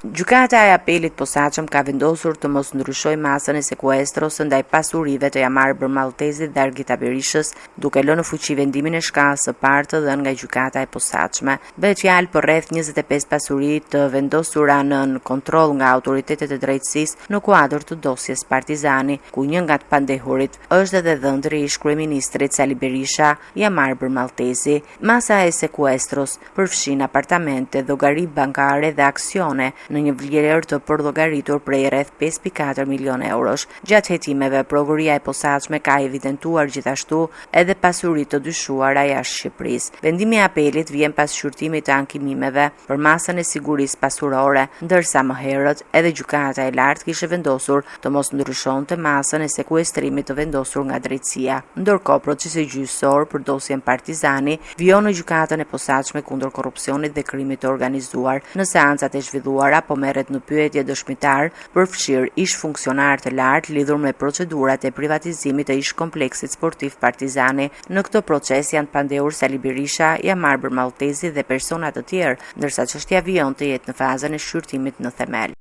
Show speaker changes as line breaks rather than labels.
Gjykata e apelit posaçëm ka vendosur të mos ndryshojë masën e sekuestros ndaj pasurive të Jamarber Maltezit dhe Argita Berishës, duke lënë në fuqi vendimin e shkallës së parë të dhënë nga gjykata e posaçme. Bëhet fjalë për rreth 25 pasuri të vendosura nën kontroll nga autoritetet e drejtësisë në kuadër të dosjes Partizani, ku një nga të pandehurit është edhe dhëndri i ish-kryeministrit Sali Berisha, Jamarber Maltezi. Masa e sekuestros përfshin apartamente, llogari bankare dhe aksione në një vlerë të përllogaritur prej rreth 5.4 milion eurosh. Gjatë hetimeve, prokuria e posaçme ka evidentuar gjithashtu edhe pasuri të dyshuara jashtë Shqipërisë. Vendimi i apelit vjen pas shqyrtimit të ankimimeve për masën e sigurisë pasurore, ndërsa më herët edhe gjykata e lartë kishte vendosur të mos ndryshonte masën e sekuestrimit të vendosur nga drejtësia. Ndërkohë, procesi gjyqësor për dosjen Partizani vijon në gjykatën e posaçme kundër korrupsionit dhe krimit të organizuar. Në seancat e zhvilluara po merret në pyetje dëshmitar përfshir ish funksionar të lartë lidhur me procedurat e privatizimit të ish kompleksit sportiv Partizani. Në këtë proces janë pandehur Sali Berisha, Jamarber Maltezi dhe persona të tjerë, ndërsa çështja vijon të jetë në fazën e shqyrtimit në themel.